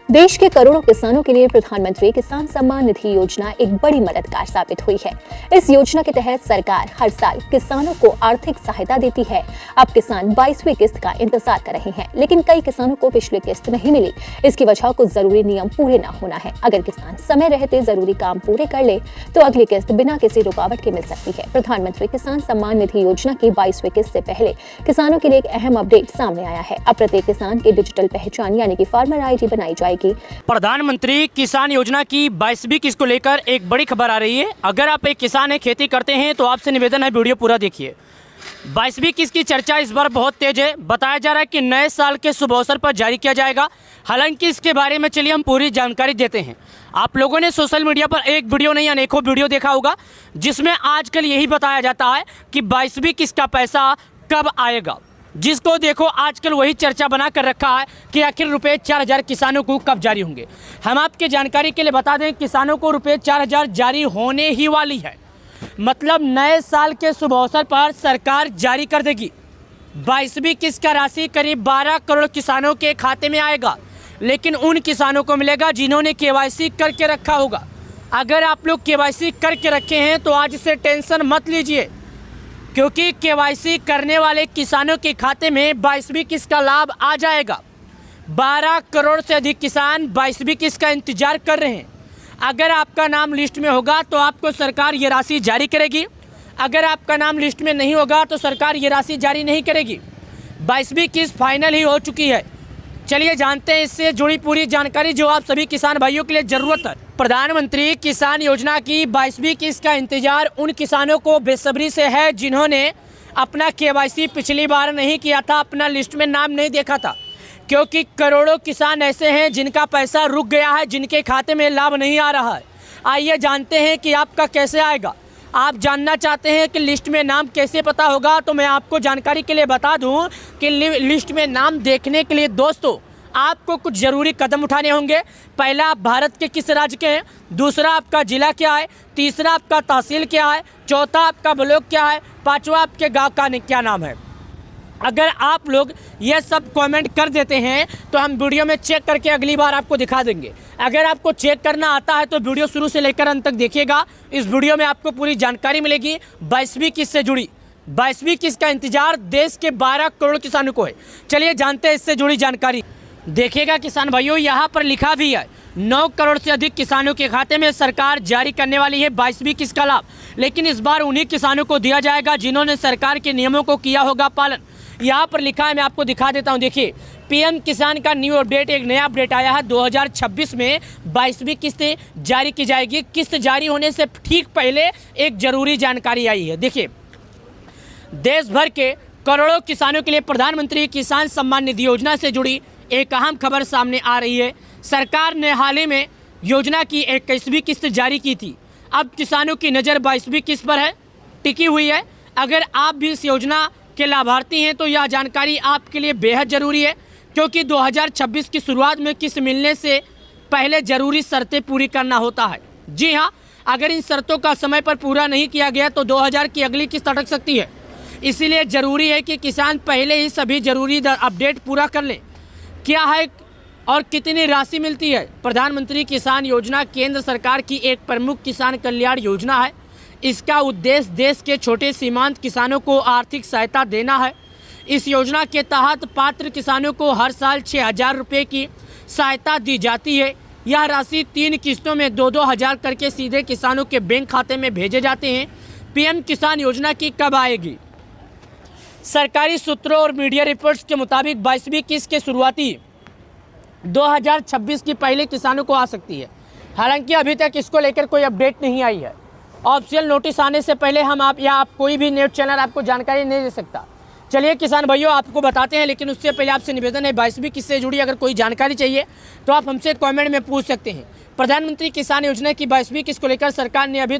देश के करोड़ों किसानों के लिए प्रधानमंत्री किसान सम्मान निधि योजना एक बड़ी मददगार साबित हुई है। इस योजना के तहत सरकार हर साल किसानों को आर्थिक सहायता देती है। अब किसान 22वीं किस्त का इंतजार कर रहे हैं, लेकिन कई किसानों को पिछली किस्त नहीं मिली। इसकी वजह कुछ जरूरी नियम पूरे न होना है। अगर किसान समय रहते जरूरी काम पूरे कर ले तो अगली किस्त बिना किसी रुकावट के मिल सकती है। प्रधानमंत्री किसान सम्मान निधि योजना की 22वीं किस्त से पहले किसानों के लिए एक अहम अपडेट सामने आया है। अब प्रत्येक किसान की डिजिटल पहचान यानी कि फार्मर ID बनाई जाएगी। प्रधानमंत्री किसान योजना की 22वीं किस्त को लेकर एक बड़ी खबर आ रही है। अगर आप एक किसान है, खेती करते हैं, तो आपसे निवेदन है वीडियो पूरा देखिए। 22वीं किस्त की चर्चा इस बार बहुत तेज है। बताया जा रहा है कि नए साल के शुभ अवसर पर जारी किया जाएगा। हालांकि इसके बारे में चलिए हम पूरी जानकारी देते हैं। आप लोगों ने सोशल मीडिया पर एक वीडियो नहीं अनेकों वीडियो देखा होगा, जिसमें आजकल यही बताया जाता है कि 22वीं किस्त का पैसा कब आएगा। जिसको देखो आजकल वही चर्चा बना कर रखा है कि आखिर रुपये 4000 किसानों को कब जारी होंगे। हम आपके जानकारी के लिए बता दें, किसानों को रुपये 4000 जारी होने ही वाली है। मतलब नए साल के शुभ अवसर पर सरकार जारी कर देगी। 22वीं किस्त का राशि करीब 12 करोड़ किसानों के खाते में आएगा, लेकिन उन किसानों को मिलेगा जिन्होंने KYC करके रखा होगा। अगर आप लोग KYC करके रखे हैं तो आज से टेंशन मत लीजिए, क्योंकि KYC करने वाले किसानों के खाते में 22वीं किस्त का लाभ आ जाएगा। 12 करोड़ से अधिक किसान 22वीं किस्त का इंतजार कर रहे हैं। अगर आपका नाम लिस्ट में होगा तो आपको सरकार ये राशि जारी करेगी। अगर आपका नाम लिस्ट में नहीं होगा तो सरकार ये राशि जारी नहीं करेगी। 22वीं किस्त फाइनल ही हो चुकी है। चलिए जानते हैं इससे जुड़ी पूरी जानकारी जो आप सभी किसान भाइयों के लिए ज़रूरत है। प्रधानमंत्री किसान योजना की 22वीं किस्त का इंतजार उन किसानों को बेसब्री से है जिन्होंने अपना KYC पिछली बार नहीं किया था, अपना लिस्ट में नाम नहीं देखा था। क्योंकि करोड़ों किसान ऐसे हैं जिनका पैसा रुक गया है, जिनके खाते में लाभ नहीं आ रहा है। आइए जानते हैं कि आपका कैसे आएगा। आप जानना चाहते हैं कि लिस्ट में नाम कैसे पता होगा, तो मैं आपको जानकारी के लिए बता दूं कि लिस्ट में नाम देखने के लिए दोस्तों आपको कुछ ज़रूरी कदम उठाने होंगे। पहला, आप भारत के किस राज्य के हैं। दूसरा, आपका ज़िला क्या है। तीसरा, आपका तहसील क्या है। चौथा, आपका ब्लॉक क्या है। पांचवा, आपके गांव का क्या नाम है। अगर आप लोग ये सब कमेंट कर देते हैं तो हम वीडियो में चेक करके अगली बार आपको दिखा देंगे। अगर आपको चेक करना आता है तो वीडियो शुरू से लेकर अंत तक देखिएगा। इस वीडियो में आपको पूरी जानकारी मिलेगी 22वीं किस्त से जुड़ी। 22वीं किस्त का इंतजार देश के 12 करोड़ किसानों को है। चलिए जानते हैं इससे जुड़ी जानकारी। देखिएगा किसान भाइयों, यहाँ पर लिखा भी है 9 करोड़ से अधिक किसानों के खाते में सरकार जारी करने वाली है 22वीं किस्त का लाभ। लेकिन इस बार उन्हीं किसानों को दिया जाएगा जिन्होंने सरकार के नियमों को किया होगा पालन। यहाँ पर लिखा है, मैं आपको दिखा देता हूँ। देखिए, PM किसान का न्यू अपडेट, एक नया अपडेट आया है। 2026 में 22वीं किस्त जारी की जाएगी। किस्त जारी होने से ठीक पहले एक जरूरी जानकारी आई है। देखिए, देश भर के करोड़ों किसानों के लिए प्रधानमंत्री किसान सम्मान निधि योजना से जुड़ी एक अहम खबर सामने आ रही है। सरकार ने हाल ही में योजना की 21वीं किस्त जारी की थी। अब किसानों की नज़र 22वीं किस्त पर है, टिकी हुई है। अगर आप भी इस योजना के लाभार्थी हैं तो यह जानकारी आपके लिए बेहद ज़रूरी है, क्योंकि 2026 की शुरुआत में किस्त मिलने से पहले ज़रूरी शर्तें पूरी करना होता है। जी हाँ, अगर इन शर्तों का समय पर पूरा नहीं किया गया तो 2000 की अगली किस्त अटक सकती है। इसीलिए ज़रूरी है कि किसान पहले ही सभी ज़रूरी अपडेट पूरा कर लें। क्या है और कितनी राशि मिलती है। प्रधानमंत्री किसान योजना केंद्र सरकार की एक प्रमुख किसान कल्याण योजना है। इसका उद्देश्य देश के छोटे सीमांत किसानों को आर्थिक सहायता देना है। इस योजना के तहत पात्र किसानों को हर साल 6000 रुपये की सहायता दी जाती है। यह राशि 3 किस्तों में 2-2 हज़ार करके सीधे किसानों के बैंक खाते में भेजे जाते हैं। PM किसान योजना की कब आएगी। सरकारी सूत्रों और मीडिया रिपोर्ट्स के मुताबिक 22वीं किस्त के शुरुआती 2026 की पहले किसानों को आ सकती है। हालांकि अभी तक इसको लेकर कोई अपडेट नहीं आई है। ऑफिशियल नोटिस आने से पहले हम आप कोई भी न्यूज़ चैनल आपको जानकारी नहीं दे सकता। चलिए किसान भाइयों, आपको बताते हैं, लेकिन उससे पहले आपसे निवेदन है 22वीं किस्त से जुड़ी अगर कोई जानकारी चाहिए तो आप हमसे कमेंट में पूछ सकते हैं। प्रधानमंत्री किसान योजना की 22वीं किस्त को लेकर सरकार ने अभी